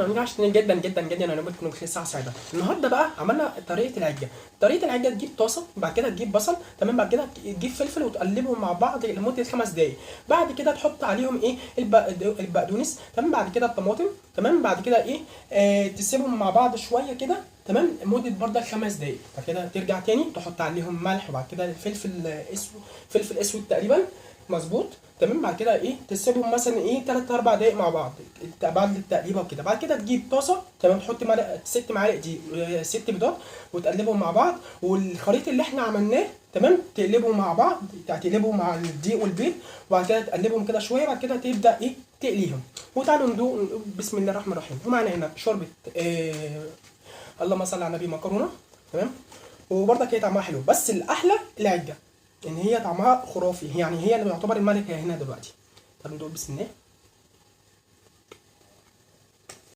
عليكم وحشتني جدا جدا جدا. انا بقول لكم ساعه سعيده. النهارده بقى عملنا طريقه العجه. طريقه العجه تجيب طاسه، بعد كده تجيب بصل، تمام، بعد كده تجيب فلفل وتقلبهم مع بعض لمده 5 دقائق. بعد كده تحط عليهم ايه البقدونس، تمام، بعد كده الطماطم، تمام، بعد كده ايه تسيبهم مع بعض شويه كده، تمام، مده برضه 5 دقائق. بعد كده ترجع تاني تحط عليهم ملح، وبعد كده فلفل اسود، فلفل اسود تقريبا، مظبوط، تمام. بعد كده ايه تسيبهم مثلا ايه 3 4 دقايق مع بعض بعد التقليبه وكده. بعد كده تجيب طاسه، تمام، تحط 6 معالق دي 6 بيضات وتقلبهم مع بعض، والخليط اللي احنا عملناه، تمام، تقلبهم مع بعض، تقلبهم مع الدقيق والبيض، وبعد كده تقلبهم كده شويه. بعد كده تبدا ايه تقليهم. وتعالوا ندوق. بسم الله الرحمن الرحيم. ومعانا هنا شوربه اللهم صل على النبي، مكرونه، تمام، وبرضك هي طعمها حلو، بس الاحلى العجه ان هي طعمها خرافي، يعني هي اللي يعتبر الملكه هنا دلوقتي. طب ندوق بسم الله.